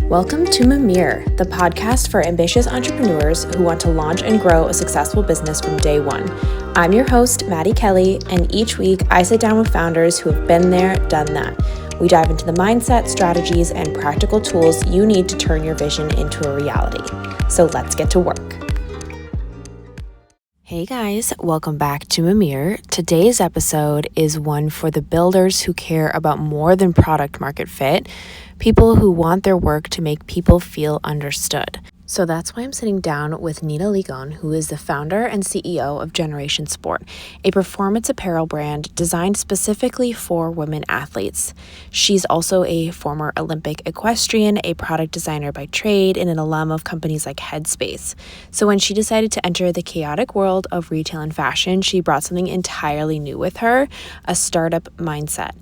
Welcome to Mimir, the podcast for ambitious entrepreneurs who want to launch and grow a successful business from day one. I'm your host, Maddie Kelly, and each week I sit down with founders who have been there, done that. We dive into the mindset, strategies, and practical tools you need to turn your vision into a reality. So let's get to work. Hey guys, welcome back to Mimir. Today's episode is one for the builders who care about more than product market fit, people who want their work to make people feel understood. So that's why I'm sitting down with Nina Ligon, who is the founder and CEO of Generation Sport, a performance apparel brand designed specifically for women athletes. She's also a former Olympic equestrian, a product designer by trade, and an alum of companies like Headspace. So when she decided to enter the chaotic world of retail and fashion, she brought something entirely new with her, a startup mindset.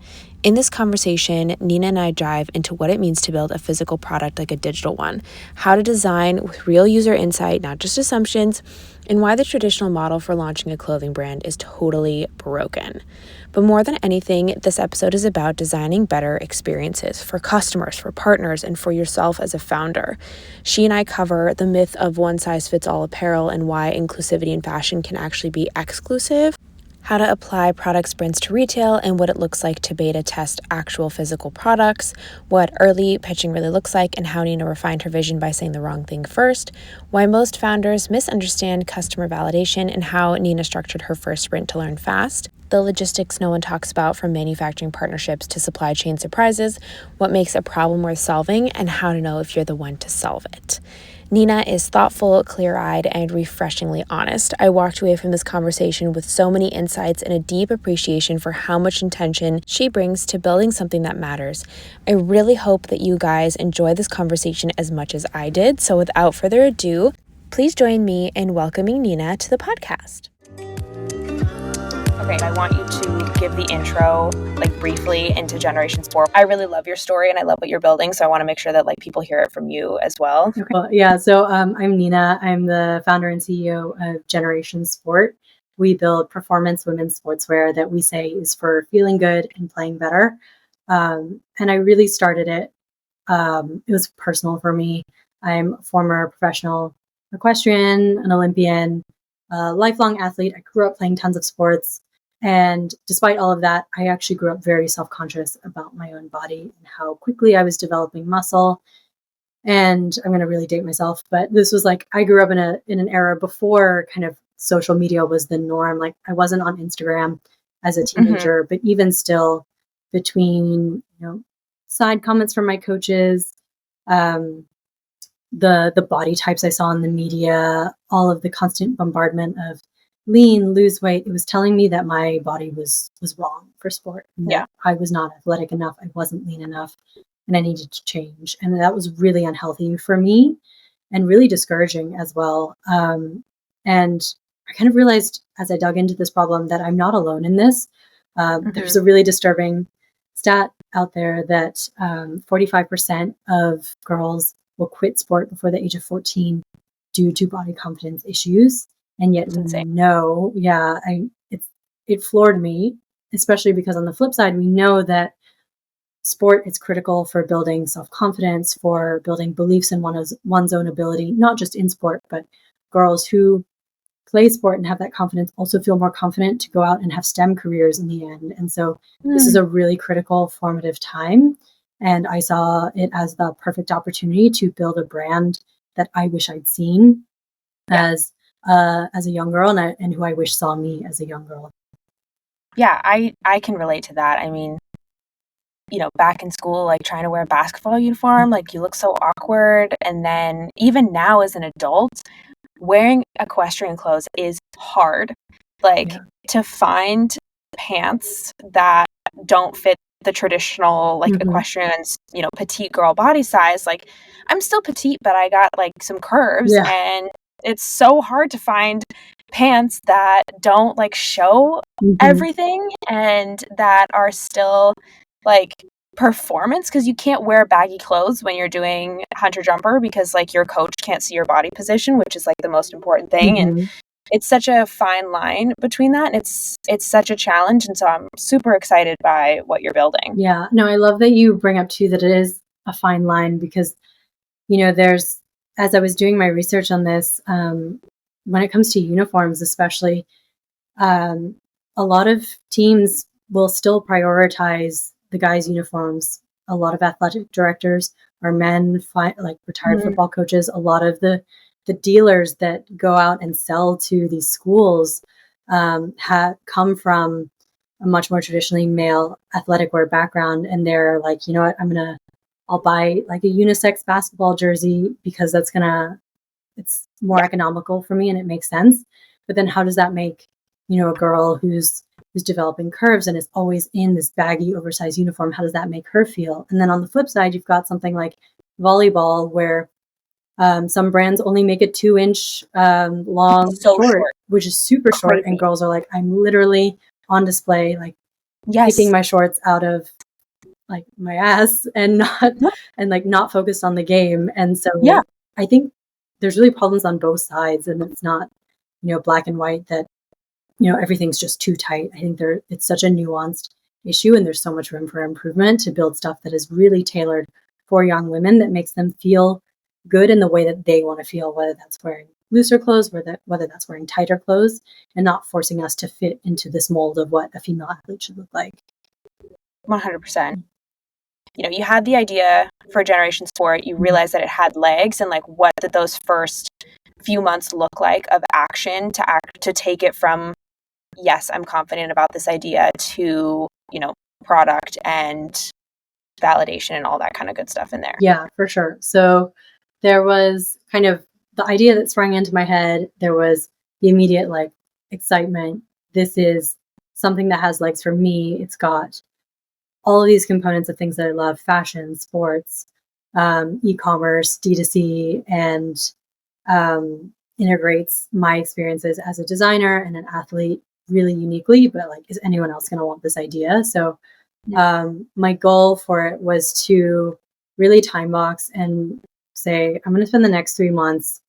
In this conversation, Nina and I dive into what it means to build a physical product like a digital one, how to design with real user insight, not just assumptions, and why the traditional model for launching a clothing brand is totally broken. But more than anything, this episode is about designing better experiences for customers, for partners, and for yourself as a founder. She and I cover the myth of one-size-fits-all apparel and why inclusivity in fashion can actually be exclusive, how to apply product sprints to retail and what it looks like to beta test actual physical products, what early pitching really looks like, and how Nina refined her vision by saying the wrong thing first, why most founders misunderstand customer validation, and how Nina structured her first sprint to learn fast, the logistics no one talks about from manufacturing partnerships to supply chain surprises, what makes a problem worth solving, and how to know if you're the one to solve it. Nina is thoughtful, clear-eyed, and refreshingly honest. I walked away from this conversation with so many insights and a deep appreciation for how much intention she brings to building something that matters. I really hope that you guys enjoy this conversation as much as I did. So without further ado, please join me in welcoming Nina to the podcast. Okay, I want you to give the intro, briefly into Generation Sport. I really love your story and I love what you're building, so I want to make sure that people hear it from you as well. Okay. Well, yeah, so I'm Nina. I'm the founder and CEO of Generation Sport. We build performance women's sportswear that we say is for feeling good and playing better. And I really started it. It was personal for me. I'm a former professional equestrian, an Olympian, a lifelong athlete. I grew up playing tons of sports. And despite all of that, I actually grew up very self-conscious about my own body and how quickly I was developing muscle. And I'm going to really date myself, but this was I grew up in an era before kind of social media was the norm. I wasn't on Instagram as a teenager, but even still, between side comments from my coaches, the body types I saw in the media, all of the constant bombardment of lean, lose weight, it was telling me that my body was wrong for sport. Yeah. I was not athletic enough. I wasn't lean enough. And I needed to change. And that was really unhealthy for me and really discouraging as well. And I kind of realized as I dug into this problem that I'm not alone in this. There's a really disturbing stat out there that 45% of girls will quit sport before the age of 14 due to body confidence issues. And yet we know, it floored me, especially because on the flip side, we know that sport is critical for building self-confidence, for building beliefs in one's own ability, not just in sport, but girls who play sport and have that confidence also feel more confident to go out and have STEM careers in the end. And so this is a really critical formative time. And I saw it as the perfect opportunity to build a brand that I wish I'd seen as a young girl and who I wish saw me as a young girl. Yeah, I can relate to that. I mean, back in school, trying to wear a basketball uniform, you look so awkward. And then even now as an adult, wearing equestrian clothes is hard. To find pants that don't fit the traditional, equestrian's, petite girl body size. I'm still petite, but I got some curves and it's so hard to find pants that don't show everything and that are still performance, because you can't wear baggy clothes when you're doing hunter jumper because your coach can't see your body position, which is the most important thing. And it's such a fine line between that, and it's such a challenge. And so I'm super excited by what you're building. Yeah, no, I love that you bring up too that it is a fine line because, there's, as I was doing my research on this, when it comes to uniforms, especially, um, a lot of teams will still prioritize the guys' uniforms. A lot of athletic directors are men, like retired football coaches. A lot of the dealers that go out and sell to these schools have come from a much more traditionally male athletic wear background, and they're like, you know what, I'll buy like a unisex basketball jersey because it's more economical for me and it makes sense. But then how does that make, a girl who's developing curves and is always in this baggy, oversized uniform, how does that make her feel? And then on the flip side, you've got something like volleyball where some brands only make a 2-inch long short, which is super short. And girls are like, I'm literally on display, like picking my shorts out of like my ass and not focused on the game. And so I think there's really problems on both sides, and it's not, black and white that, everything's just too tight. I think it's such a nuanced issue, and there's so much room for improvement to build stuff that is really tailored for young women that makes them feel good in the way that they want to feel, whether that's wearing looser clothes, whether that's wearing tighter clothes, and not forcing us to fit into this mold of what a female athlete should look like. 100%. You had the idea for Generation Sport, you realized that it had legs, and like what did those first few months look like of action to take it from, yes, I'm confident about this idea, to, product and validation and all that kind of good stuff in there? Yeah, for sure. So there was kind of the idea that sprang into my head. There was the immediate like excitement. This is something that has legs for me. It's got all of these components of things that I love: fashion, sports, e-commerce, D2C, and integrates my experiences as a designer and an athlete really uniquely. But like, is anyone else going to want this idea? So my goal for it was to really time box and say, I'm going to spend the next 3 months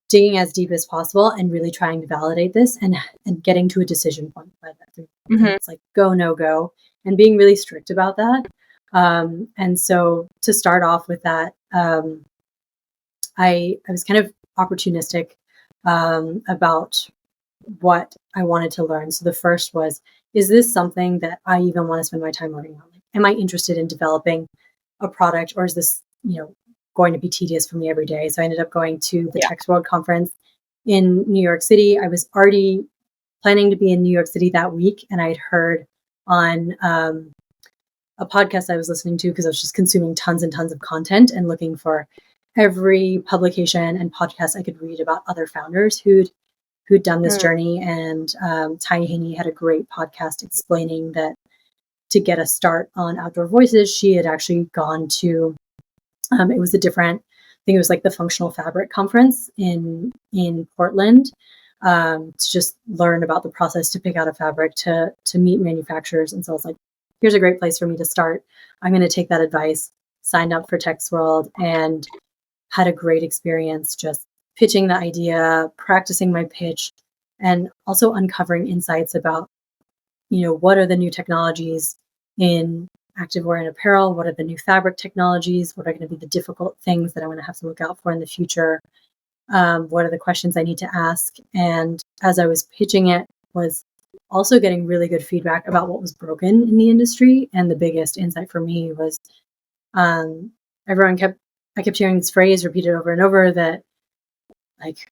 digging as deep as possible and really trying to validate this and getting to a decision point by that 3 months. It's like go, no go, and being really strict about that. And so to start off with that, I was kind of opportunistic about what I wanted to learn. So the first was, is this something that I even want to spend my time learning on? Like, am I interested in developing a product, or is this, going to be tedious for me every day? So I ended up going to the Tex World conference in New York City. I was already planning to be in New York City that week, and I had heard on a podcast I was listening to, because I was just consuming tons and tons of content and looking for every publication and podcast I could read about other founders who'd done this journey. And Ty Haney had a great podcast explaining that to get a start on Outdoor Voices, she had actually gone to, it was a different, I think it was like the Functional Fabric Conference in Portland, to just learn about the process to pick out a fabric, to meet manufacturers. And so I was like, here's a great place for me to start. I'm going to take that advice, signed up for Tex World, and had a great experience just pitching the idea, practicing my pitch, and also uncovering insights about, what are the new technologies in activewear and apparel? What are the new fabric technologies? What are going to be the difficult things that I'm going to have to look out for in the future? What are the questions I need to ask? And as I was pitching it, was also getting really good feedback about what was broken in the industry. And the biggest insight for me was I kept hearing this phrase repeated over and over that, like,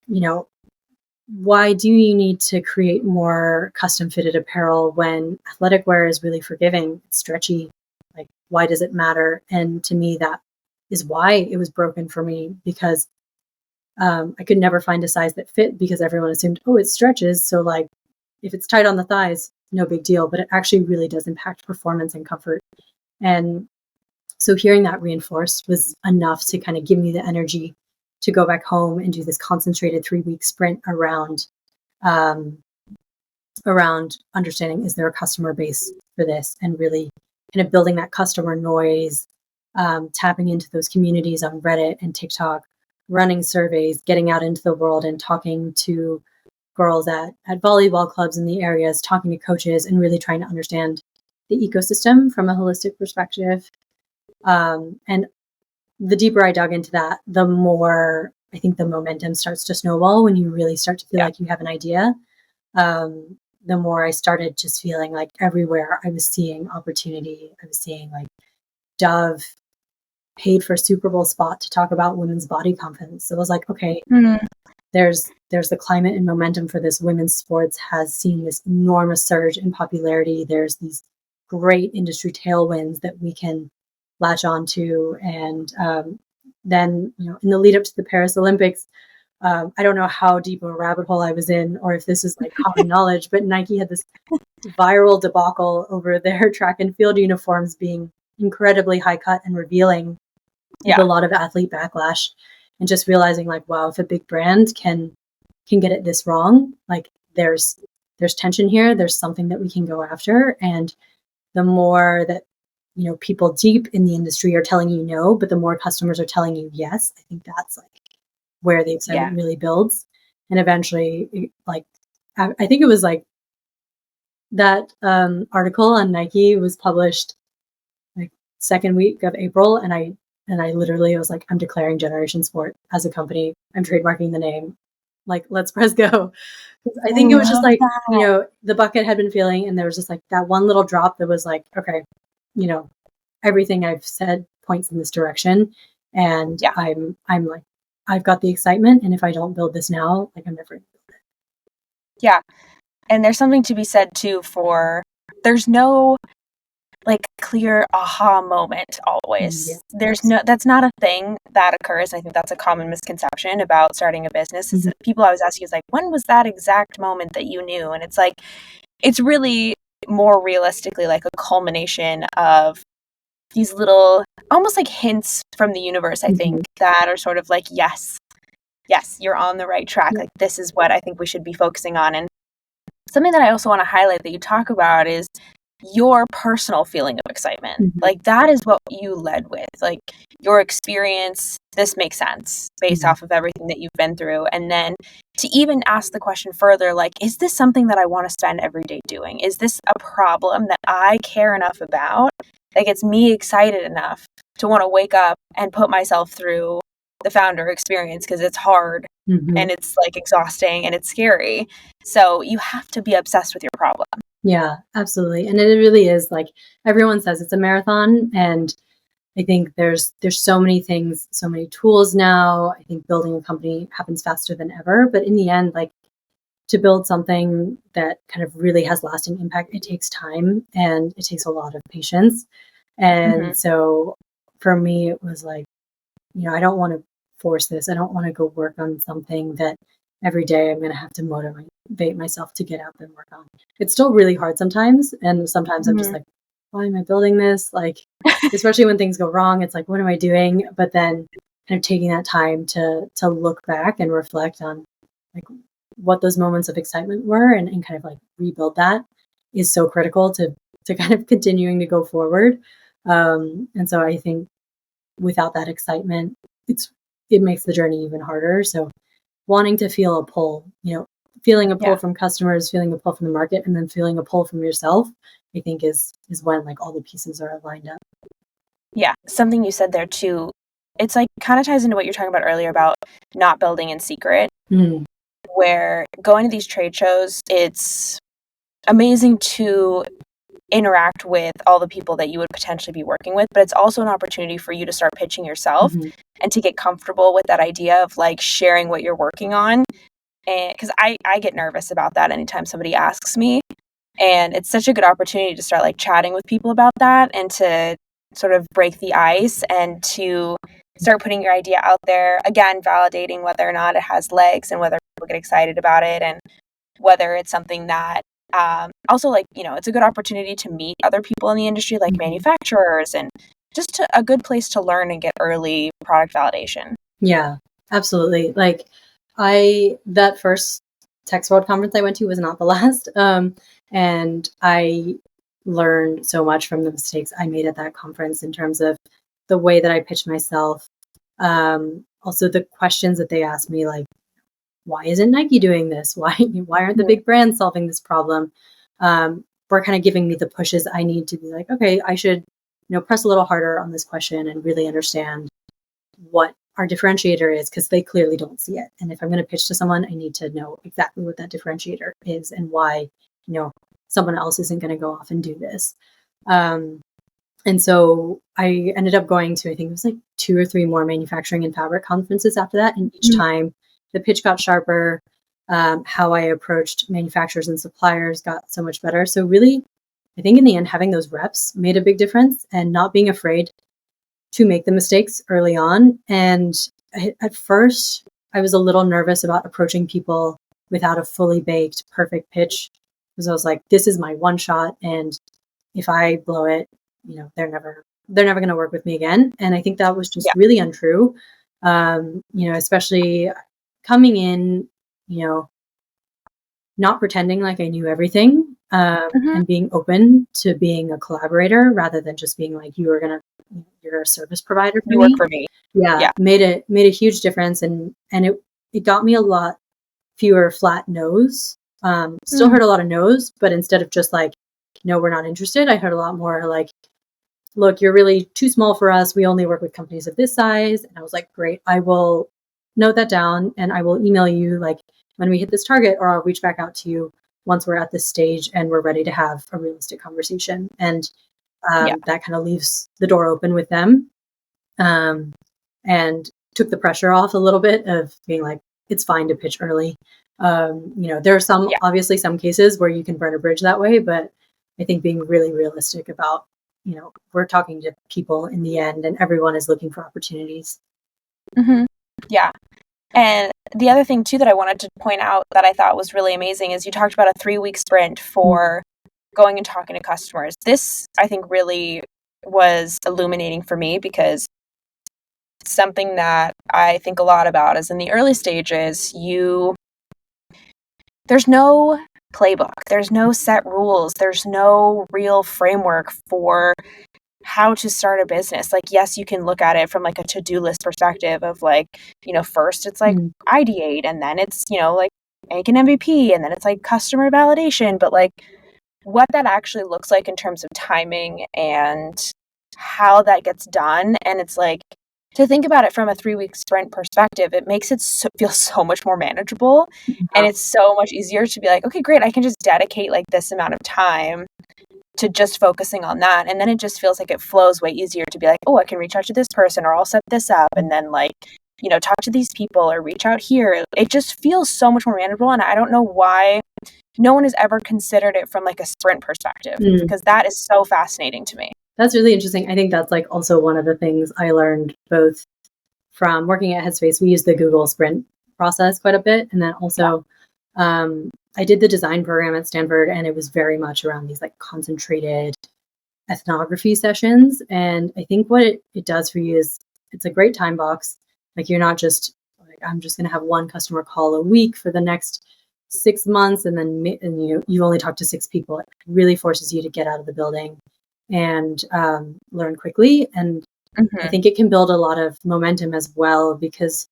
why do you need to create more custom fitted apparel when athletic wear is really forgiving? It's stretchy. Like, why does it matter? And to me, that is why it was broken for me, because I could never find a size that fit, because everyone assumed, oh, it stretches. So like, if it's tight on the thighs, no big deal, but it actually really does impact performance and comfort. And so hearing that reinforced was enough to kind of give me the energy to go back home and do this concentrated 3-week sprint around understanding, is there a customer base for this, and really kind of building that customer noise, tapping into those communities on Reddit and TikTok, running surveys, getting out into the world and talking to girls at volleyball clubs in the areas, talking to coaches and really trying to understand the ecosystem from a holistic perspective. And the deeper I dug into that, the more I think the momentum starts to snowball when you really start to feel like you have an idea. The more I started just feeling like everywhere I was seeing opportunity. I was seeing like Dove paid for a Super Bowl spot to talk about women's body confidence. So I was like, okay, there's the climate and momentum for this. Women's sports has seen this enormous surge in popularity. There's these great industry tailwinds that we can latch onto. And then, in the lead up to the Paris Olympics, I don't know how deep of a rabbit hole I was in, or if this is like common knowledge, but Nike had this viral debacle over their track and field uniforms being incredibly high cut and revealing, with a lot of athlete backlash, and just realizing like, wow, if a big brand can get it this wrong, like there's tension here. There's something that we can go after. And the more that, people deep in the industry are telling you no, but the more customers are telling you yes, I think that's like where the excitement really builds. And eventually, like, I think it was like that article on Nike was published like second week of April, and I literally was like, I'm declaring Generation Sport as a company. I'm trademarking the name. Like, let's press go. I think it was just like, the bucket had been filling, and there was just like that one little drop that was like, okay, everything I've said points in this direction. And I'm like, I've got the excitement. And if I don't build this now, like, I'm never going to build it. Yeah. And there's something to be said too for, there's no like clear aha moment always. That's not a thing that occurs. I think that's a common misconception about starting a business. Is people always ask you, is like, when was that exact moment that you knew? And it's like, it's really more realistically like a culmination of these little, almost like hints from the universe, I think, that are sort of like, yes, you're on the right track. Like, this is what I think we should be focusing on. And something that I also want to highlight that you talk about is your personal feeling of excitement. Like, that is what you led with. Like, your experience, this makes sense based off of everything that you've been through. And then to even ask the question further, like, is this something that I want to spend every day doing? Is this a problem that I care enough about that gets me excited enough to want to wake up and put myself through the founder experience, because it's hard and it's like exhausting and it's scary. So you have to be obsessed with your problem. Yeah, absolutely. And it really is, like, everyone says it's a marathon. And I think there's so many things, so many tools now. I think building a company happens faster than ever. But in the end, like, to build something that kind of really has lasting impact, it takes time and it takes a lot of patience. And so for me, it was like, I don't want to force this. I don't want to go work on something that every day I'm going to have to motivate myself to get out and work on. It's still really hard sometimes. And sometimes I'm just like, why am I building this? Like, especially when things go wrong, it's like, what am I doing? But then kind of taking that time to look back and reflect on like what those moments of excitement were, and kind of like rebuild that is so critical to kind of continuing to go forward. And so I think without that excitement, it makes the journey even harder. So wanting to feel a pull, feeling a pull from customers, feeling a pull from the market, and then feeling a pull from yourself, I think is when like all the pieces are lined up. Yeah. Something you said there too, it's like kind of ties into what you're talking about earlier about not building in secret, where going to these trade shows, it's amazing to interact with all the people that you would potentially be working with, but it's also an opportunity for you to start pitching yourself and to get comfortable with that idea of like sharing what you're working on. And because I get nervous about that anytime somebody asks me, and it's such a good opportunity to start like chatting with people about that and to sort of break the ice and to start putting your idea out there, again, validating whether or not it has legs and whether people get excited about it, and whether it's something that also, like, it's a good opportunity to meet other people in the industry, like manufacturers, and just a good place to learn and get early product validation. Yeah, absolutely. Like, that first Tex World conference I went to was not the last. And I learned so much from the mistakes I made at that conference in terms of the way that I pitched myself. Also the questions that they asked me, like, why isn't Nike doing this? Why aren't the big brands solving this problem? Were kind of giving me the pushes I need to be like, okay, I should, press a little harder on this question and really understand what our differentiator is, because they clearly don't see it. And if I'm going to pitch to someone, I need to know exactly what that differentiator is and why, someone else isn't going to go off and do this. And so I ended up going to, I think it was like 2 or 3 more manufacturing and fabric conferences after that. And each time the pitch got sharper, how I approached manufacturers and suppliers got so much better. So really, I think in the end, having those reps made a big difference, and not being afraid to make the mistakes early on. And at first, I was a little nervous about approaching people without a fully baked, perfect pitch, because I was like, this is my one shot. And if I blow it, they're never going to work with me again. And I think that was just really untrue. Especially coming in, not pretending like I knew everything, and being open to being a collaborator rather than just being like, you're a service provider for you me. work for me. Yeah. Made a huge difference. And it got me a lot fewer flat no's. Still heard a lot of no's, but instead of just like, no, we're not interested, I heard a lot more like, look, you're really too small for us. We only work with companies of this size. And I was like, great, I will note that down and I will email you like when we hit this target, or I'll reach back out to you once we're at this stage and we're ready to have a realistic conversation. And that kind of leaves the door open with them, and took the pressure off a little bit of being like, it's fine to pitch early. There are obviously some cases where you can burn a bridge that way, but I think being really realistic about, we're talking to people in the end and everyone is looking for opportunities. Yeah. And the other thing too that I wanted to point out that I thought was really amazing is you talked about a 3-week sprint for going and talking to customers. This, I think, really was illuminating for me, because something that I think a lot about is in the early stages, there's no playbook, there's no set rules, there's no real framework for how to start a business. Like, yes, you can look at it from like a to-do list perspective of like, first it's like ideate, and then it's, like make an MVP, and then it's like customer validation. But like what that actually looks like in terms of timing and how that gets done. And it's like, to think about it from a 3-week sprint perspective, it makes it feel so much more manageable. And it's so much easier to be like, okay, great, I can just dedicate like this amount of time to just focusing on that. And then it just feels like it flows way easier to be like, oh, I can reach out to this person, or I'll set this up, and then like, talk to these people or reach out here. It just feels so much more manageable. And I don't know why no one has ever considered it from like a sprint perspective, because that is so fascinating to me. That's really interesting. I think that's like also one of the things I learned both from working at Headspace. We use the Google Sprint process quite a bit. And then also, I did the design program at Stanford, and it was very much around these like concentrated ethnography sessions. And I think what it does for you is it's a great time box. Like, you're not just like, I'm just going to have one customer call a week for the next 6 months. And then you only talk to 6 people. It really forces you to get out of the building and learn quickly. And I think it can build a lot of momentum as well, because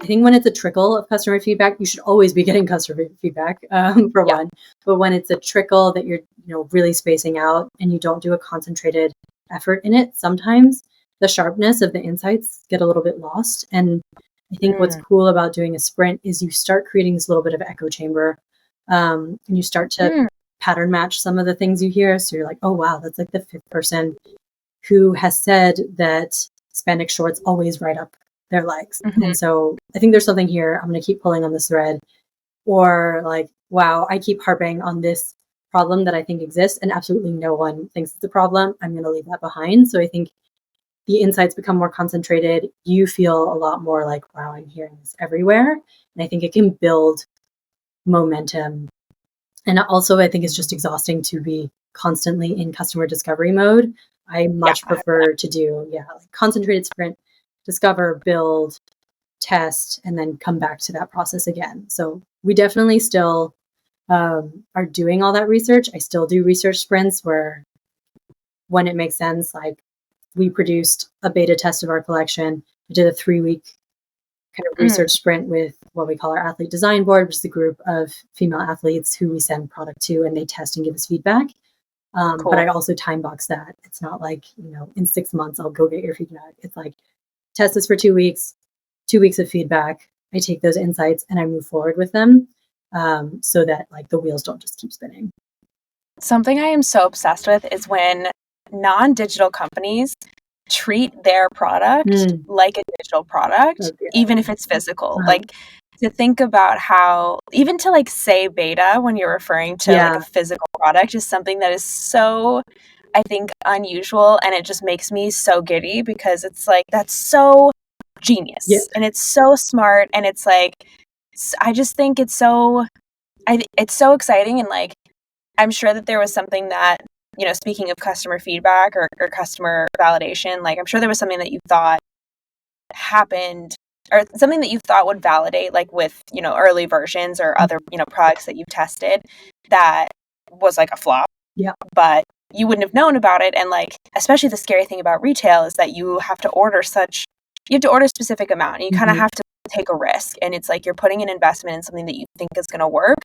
I think when it's a trickle of customer feedback, you should always be getting customer feedback for one. But when it's a trickle that you're really spacing out and you don't do a concentrated effort in it, sometimes the sharpness of the insights get a little bit lost. And I think what's cool about doing a sprint is you start creating this little bit of echo chamber, and you start to pattern match some of the things you hear. So you're like, oh, wow, that's like the 5th person who has said that spandex shorts always ride up their legs. And so I think there's something here. I'm going to keep pulling on this thread. Or like, wow, I keep harping on this problem that I think exists and absolutely no one thinks it's a problem. I'm going to leave that behind. So I think the insights become more concentrated. You feel a lot more like, wow, I'm hearing this everywhere. And I think it can build momentum. And also, I think it's just exhausting to be constantly in customer discovery mode. I much prefer to do, like concentrated sprint, discover, build, test, and then come back to that process again. So we definitely still are doing all that research. I still do research sprints where, when it makes sense, like we produced a beta test of our collection. We did a 3-week kind of research sprint with what we call our athlete design board, which is the group of female athletes who we send product to, and they test and give us feedback. Cool. But I also time box that. It's not like, in 6 months, I'll go get your feedback. It's like, test this for 2 weeks, 2 weeks of feedback. I take those insights and I move forward with them, so that like the wheels don't just keep spinning. Something I am so obsessed with is when non-digital companies treat their product like a digital product, even if it's physical. Like, to think about how, even to like say beta when you're referring to like a physical product is something that is so, I think, unusual, and it just makes me so giddy because it's like, that's so genius and it's so smart, and it's like, I just think it's so, it's so exciting. And like, I'm sure that there was something that, speaking of customer feedback or customer validation, like I'm sure there was something that you thought happened or something that you thought would validate, like with, early versions or other, products that you've tested that was like a flop. Yeah. But you wouldn't have known about it. And like, especially the scary thing about retail is that you have to order a specific amount, and you kind of have to take a risk. And it's like, you're putting an investment in something that you think is going to work.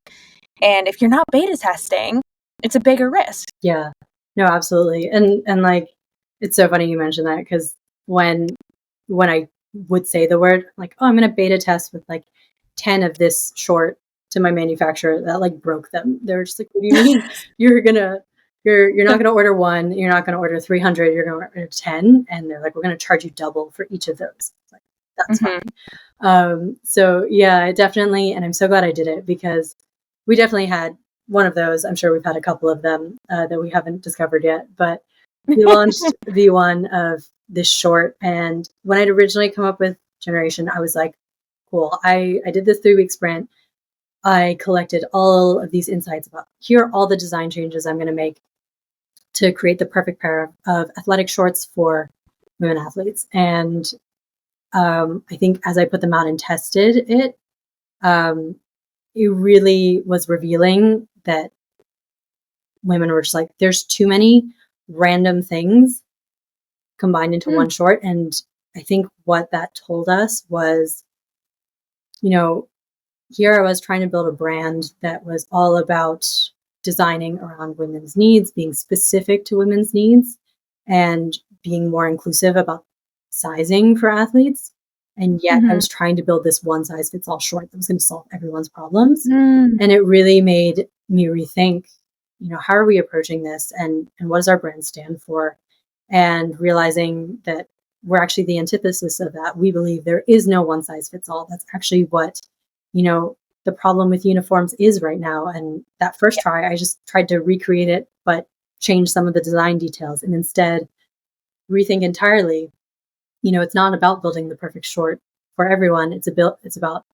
And if you're not beta testing, it's a bigger risk. Yeah, no, absolutely. And like, it's so funny you mentioned that, because when I would say the word like, oh, I'm going to beta test with like 10 of this short to my manufacturer, that like broke them. They were just like, what do you mean? you're not going to order one, you're not going to order 300, you're going to order 10. And they're like, we're going to charge you double for each of those. It's like, that's fine. So yeah, definitely. And I'm so glad I did it, because we definitely had one of those. I'm sure we've had a couple of them that we haven't discovered yet, but we launched V1 of this short. And when I'd originally come up with Generation, I was like, cool. I did this 3-week sprint. I collected all of these insights about, here are all the design changes I'm going to make to create the perfect pair of athletic shorts for women athletes. And I think as I put them out and tested it, it really was revealing that women were just like, there's too many random things combined into one short. And I think what that told us was, here I was trying to build a brand that was all about designing around women's needs, being specific to women's needs, and being more inclusive about sizing for athletes. And yet I was trying to build this one size fits all short that was going to solve everyone's problems. And it really made me rethink, how are we approaching this, and what does our brand stand for? And realizing that we're actually the antithesis of that. We believe there is no one size fits all. That's actually what, the problem with uniforms is right now. And that first try, I just tried to recreate it, but change some of the design details, and instead rethink entirely. It's not about building the perfect short for everyone. It's about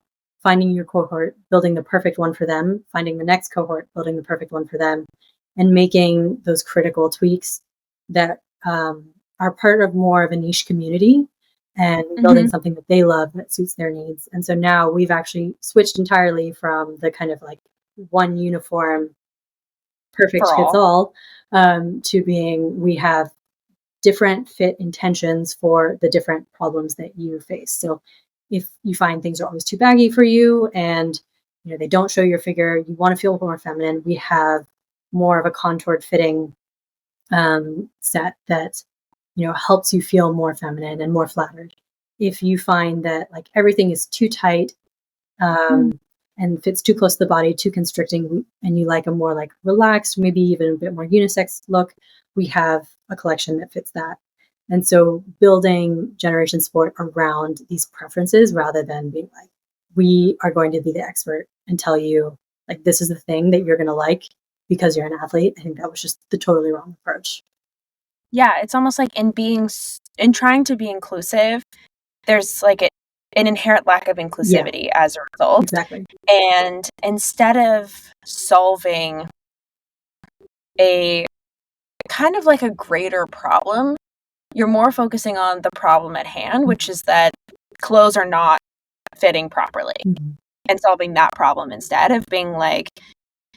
finding your cohort, building the perfect one for them, finding the next cohort, building the perfect one for them, and making those critical tweaks that are part of more of a niche community, and building something that they love that suits their needs. And so now we've actually switched entirely from the kind of like one uniform perfect fits all, to being, we have different fit intentions for the different problems that you face. So if you find things are always too baggy for you, and they don't show your figure, you want to feel more feminine, we have more of a contoured fitting set that helps you feel more feminine and more flattered. If you find that like everything is too tight and fits too close to the body, too constricting, and you like a more like relaxed, maybe even a bit more unisex look, we have a collection that fits that. And so building Generation Sport around these preferences, rather than being like, we are going to be the expert and tell you like, this is the thing that you're going to like because you're an athlete. I think that was just the totally wrong approach. Yeah, it's almost like in trying to be inclusive, there's like an inherent lack of inclusivity as a result. Exactly. And instead of solving a kind of like a greater problem, you're more focusing on the problem at hand, which is that clothes are not fitting properly, and solving that problem instead of being like,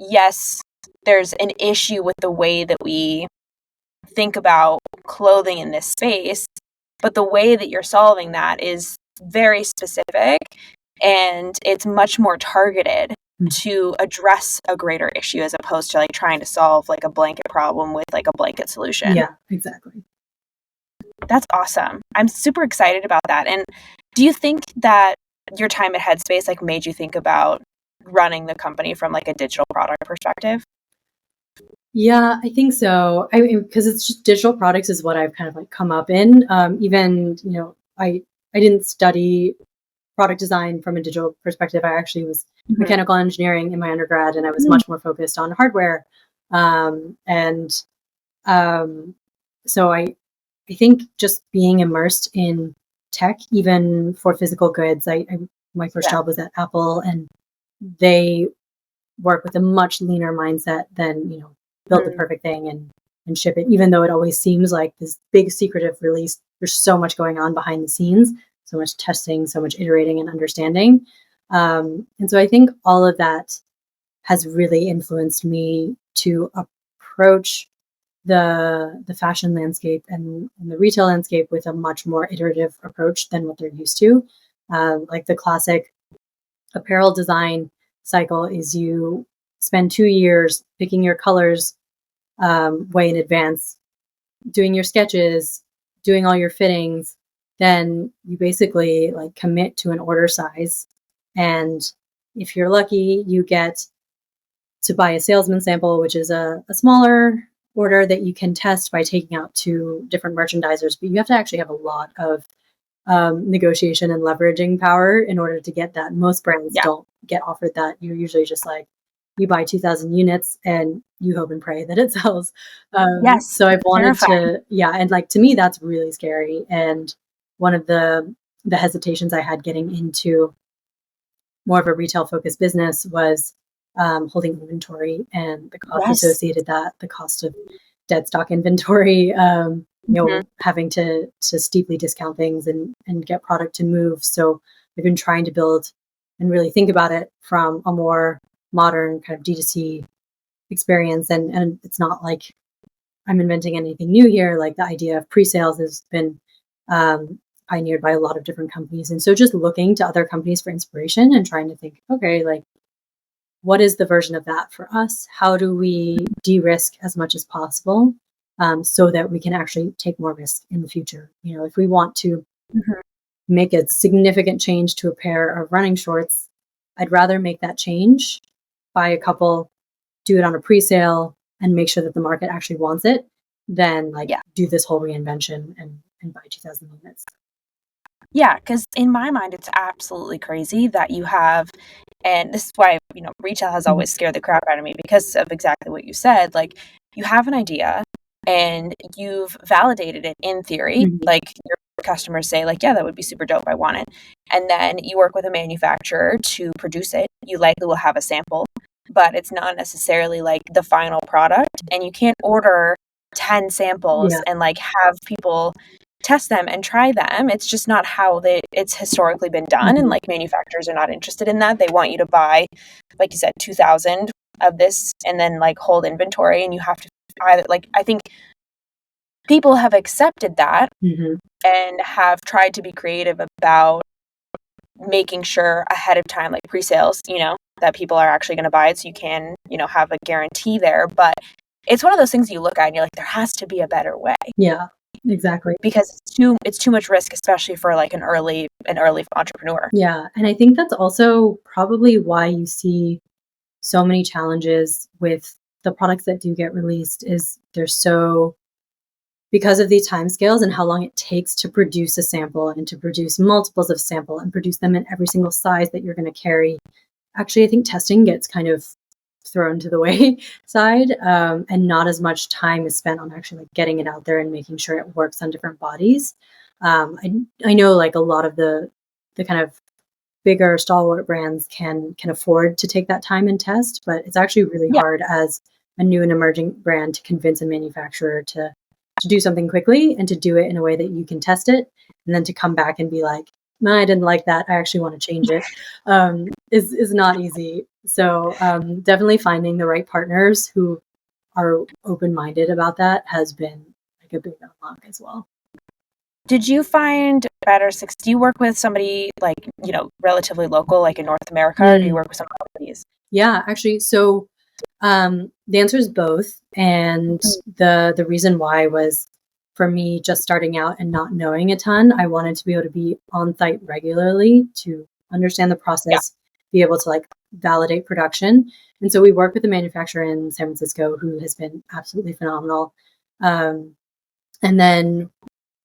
yes, there's an issue with the way that we think about clothing in this space, but the way that you're solving that is very specific and it's much more targeted to address a greater issue as opposed to like trying to solve like a blanket problem with like a blanket solution. Yeah, exactly. That's awesome. I'm super excited about that. And do you think that your time at Headspace like made you think about running the company from like a digital product perspective? Yeah, I think so. I mean, because it's just digital products is what I've kind of like come up in. Even, I didn't study product design from a digital perspective. I actually was mechanical engineering in my undergrad, and I was much more focused on hardware. And so I think just being immersed in tech, even for physical goods, my first job was at Apple, and they work with a much leaner mindset than, build the perfect thing and ship it, even though it always seems like this big secretive release. There's so much going on behind the scenes, so much testing, so much iterating and understanding. And so I think all of that has really influenced me to approach the fashion landscape and the retail landscape with a much more iterative approach than what they're used to. Like the classic apparel design cycle is you spend 2 years picking your colors way in advance, doing your sketches, doing all your fittings. Then you basically like commit to an order size. And if you're lucky, you get to buy a salesman sample, which is a smaller order that you can test by taking out to different merchandisers. But you have to actually have a lot of negotiation and leveraging power in order to get that. Most brands don't get offered that. You're usually just like, you buy 2,000 units and you hope and pray that it sells. So I've wanted to, and like to me, that's really scary. And one of the hesitations I had getting into more of a retail focused business was holding inventory and the cost associated that, the cost of dead stock inventory, having to steeply discount things and get product to move. So I've been trying to build and really think about it from a more modern kind of D2C experience. And it's not like I'm inventing anything new here. Like the idea of pre-sales has been pioneered by a lot of different companies. And so just looking to other companies for inspiration and trying to think, okay, like what is the version of that for us? How do we de-risk as much as possible so that we can actually take more risk in the future? If we want to make a significant change to a pair of running shorts, I'd rather make that change, buy a couple, do it on a pre-sale, and make sure that the market actually wants it, than do this whole reinvention and buy 2,000 units. Yeah, because in my mind, it's absolutely crazy that you have, and this is why, retail has always scared the crap out of me because of exactly what you said. Like, you have an idea and you've validated it in theory. Like, your customers say, like, yeah, that would be super dope. I want it. And then you work with a manufacturer to produce it. You likely will have a sample, but it's not necessarily like the final product. And you can't order 10 samples and like have people test them and try them. It's just not how it's historically been done. And like manufacturers are not interested in that. They want you to buy, like you said, 2,000 of this and then like hold inventory. And you have to either like, I think people have accepted that and have tried to be creative about making sure ahead of time, like pre-sales, that people are actually going to buy it. So you can, have a guarantee there. But it's one of those things you look at and you're like, there has to be a better way. Yeah. Exactly. Because it's too much risk, especially for like an early entrepreneur. Yeah. And I think that's also probably why you see so many challenges with the products that do get released is because of the timescales and how long it takes to produce a sample and to produce multiples of sample and produce them in every single size that you're going to carry. Actually, I think testing gets kind of thrown to the wayside, and not as much time is spent on actually like getting it out there and making sure it works on different bodies. I know like a lot of the kind of bigger stalwart brands can afford to take that time and test, but it's actually really hard as a new and emerging brand to convince a manufacturer to do something quickly and to do it in a way that you can test it and then to come back and be like, no, I didn't like that, I actually want to change it, is not easy. So definitely finding the right partners who are open-minded about that has been like a big unlock as well. did you find better success? Do you work with somebody like, relatively local, like in North America, or do you work with some companies? Yeah, actually. So the answer is both. And the reason why was, for me, just starting out and not knowing a ton, I wanted to be able to be on site regularly to understand the process, be able to like validate production. And so we work with a manufacturer in San Francisco who has been absolutely phenomenal. And then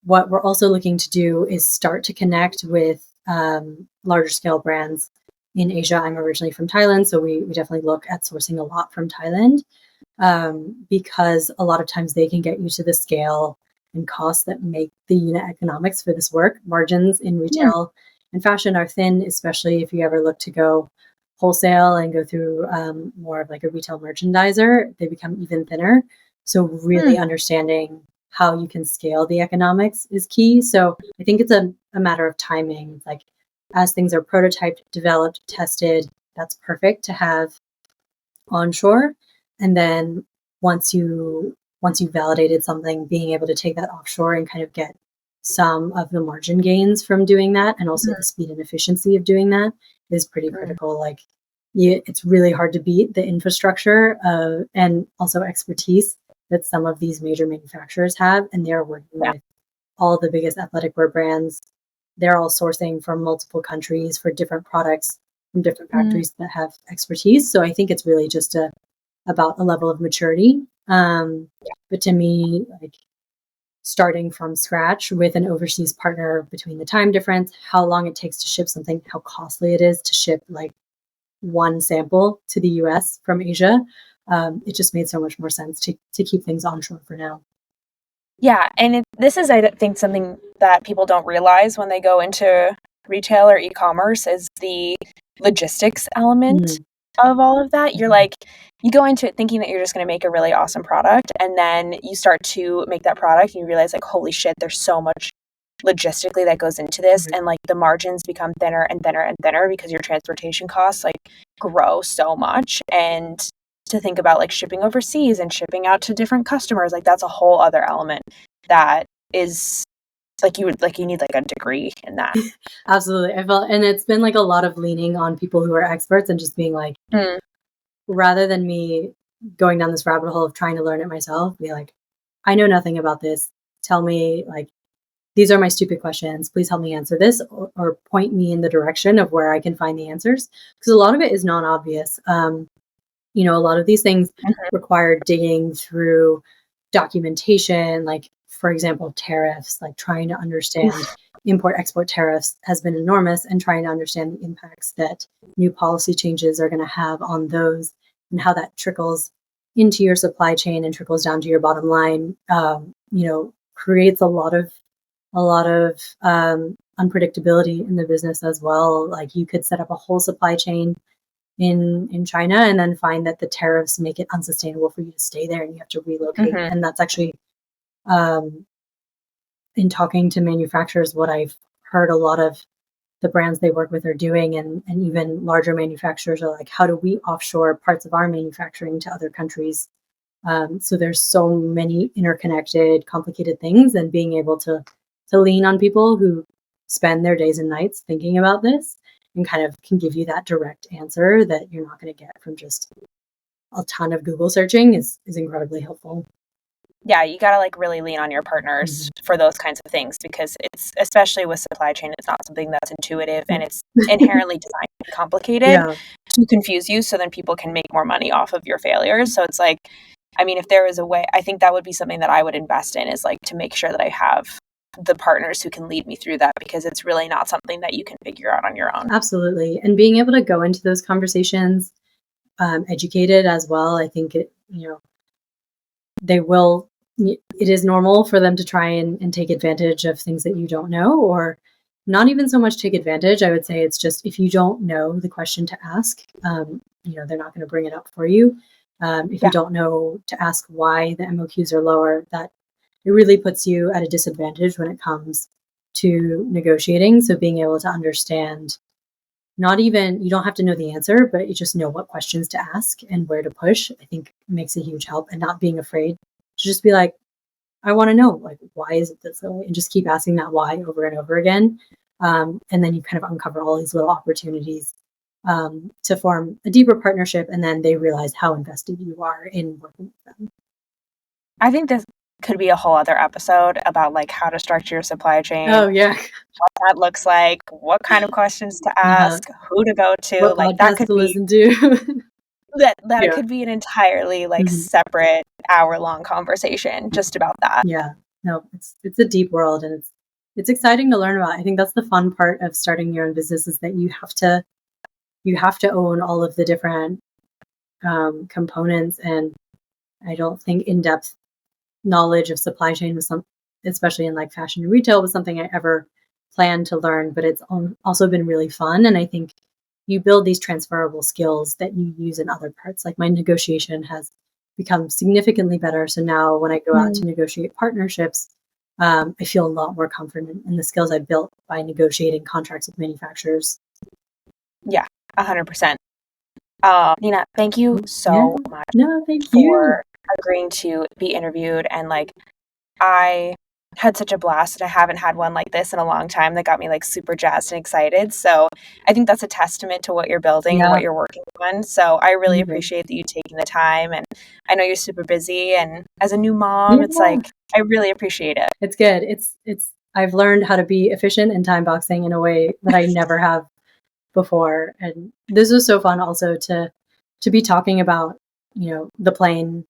what we're also looking to do is start to connect with larger scale brands in Asia. I'm originally from Thailand, so we definitely look at sourcing a lot from Thailand, because a lot of times they can get you to the scale and costs that make the unit economics for this work. Margins in retail and fashion are thin, especially if you ever look to go wholesale and go through more of like a retail merchandiser, they become even thinner. So really understanding how you can scale the economics is key. So I think it's a matter of timing. Like as things are prototyped, developed, tested, that's perfect to have onshore. And then once you validated something, being able to take that offshore and kind of get some of the margin gains from doing that, and also the speed and efficiency of doing that is pretty critical. Like it's really hard to beat the infrastructure and also expertise that some of these major manufacturers have, and they're working with all the biggest athletic wear brands. They're all sourcing from multiple countries for different products from different factories that have expertise. So I think it's really just about a level of maturity. But to me, like starting from scratch with an overseas partner, between the time difference, how long it takes to ship something, how costly it is to ship like one sample to the US from Asia, it just made so much more sense to keep things onshore for now. Yeah, and this is, I think, something that people don't realize when they go into retail or e-commerce is the logistics element of all of that. You're like, you go into it thinking that you're just going to make a really awesome product, and then you start to make that product and you realize like, holy shit, there's so much logistically that goes into this, and like the margins become thinner and thinner and thinner because your transportation costs like grow so much. And to think about like shipping overseas and shipping out to different customers, like that's a whole other element that is like you need like a degree in that. Absolutely. I felt, and it's been like a lot of leaning on people who are experts and just being like, rather than me going down this rabbit hole of trying to learn it myself, be like, I know nothing about this. Tell me, like, these are my stupid questions. Please help me answer this, or point me in the direction of where I can find the answers. Because a lot of it is non-obvious. A lot of these things require digging through documentation, like, for example, tariffs, like trying to understand import-export tariffs has been enormous, and trying to understand the impacts that new policy changes are going to have on those and how that trickles into your supply chain and trickles down to your bottom line, creates a lot of unpredictability in the business as well. Like you could set up a whole supply chain in China and then find that the tariffs make it unsustainable for you to stay there and you have to relocate. And that's actually, in talking to manufacturers, what I've heard a lot of the brands they work with are doing, and even larger manufacturers are like, how do we offshore parts of our manufacturing to other countries? So there's so many interconnected, complicated things, and being able to lean on people who spend their days and nights thinking about this and kind of can give you that direct answer that you're not going to get from just a ton of Google searching is incredibly helpful. Yeah, you got to like really lean on your partners for those kinds of things, because it's, especially with supply chain, it's not something that's intuitive, and it's inherently designed to be complicated to confuse you so then people can make more money off of your failures. So it's like, I mean, if there was a way, I think that would be something that I would invest in, is like to make sure that I have the partners who can lead me through that, because it's really not something that you can figure out on your own. Absolutely. And being able to go into those conversations educated as well, I think it is normal for them to try and take advantage of things that you don't know, or not even so much take advantage. I would say it's just, if you don't know the question to ask, they're not going to bring it up for you. If you don't know to ask why the MOQs are lower, that it really puts you at a disadvantage when it comes to negotiating. So being able to understand, you don't have to know the answer, but you just know what questions to ask and where to push, I think makes a huge help. And not being afraid to just be like, I want to know, like, why is it this way? And just keep asking that why over and over again. And then you kind of uncover all these little opportunities to form a deeper partnership. And then they realize how invested you are in working with them. I think this could be a whole other episode about like how to structure your supply chain. Oh, yeah. What that looks like, what kind of questions to ask, who to go to. What like that podcast could to be listen to. that could be an entirely like separate hour-long conversation just about that. Yeah. No, it's a deep world, and it's exciting to learn about. I think that's the fun part of starting your own business, is that you have to own all of the different components. And I don't think in-depth knowledge of supply chain was especially in like fashion and retail, was something I ever planned to learn, but it's also been really fun. And I think you build these transferable skills that you use in other parts. Like my negotiation has become significantly better. So now when I go out to negotiate partnerships, I feel a lot more confident in the skills I built by negotiating contracts with manufacturers. Yeah, 100%. Nina, thank you so much thank for you. agreeing to be interviewed. And like, I had such a blast, and I haven't had one like this in a long time that got me like super jazzed and excited. So I think that's a testament to what you're building and what you're working on. So I really appreciate that you taking the time, and I know you're super busy, and as a new mom, it's like, I really appreciate it. It's good. It's I've learned how to be efficient in time boxing in a way that I never have before. And this was so fun also to be talking about, the plane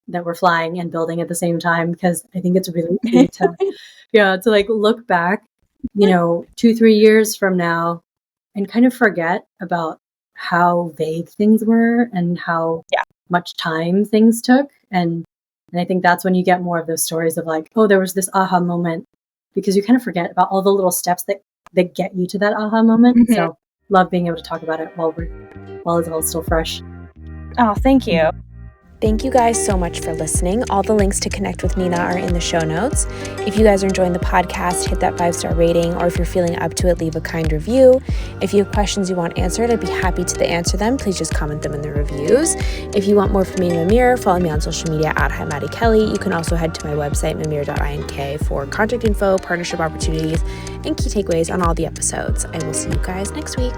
that we're flying and building at the same time, because I think it's really easy to like look back, 2-3 years from now and kind of forget about how vague things were and how much time things took. And I think that's when you get more of those stories of like, oh, there was this aha moment, because you kind of forget about all the little steps that get you to that aha moment. So love being able to talk about it while it's all still fresh. Oh, thank you. Thank you guys so much for listening. All the links to connect with Nina are in the show notes. If you guys are enjoying the podcast, hit that 5-star rating, or if you're feeling up to it, leave a kind review. If you have questions you want answered, I'd be happy to answer them. Please just comment them in the reviews. If you want more from me and Mimir, follow me on social media at @HiMaddieKelly. You can also head to my website, mimir.ink, for contact info, partnership opportunities, and key takeaways on all the episodes. I will see you guys next week.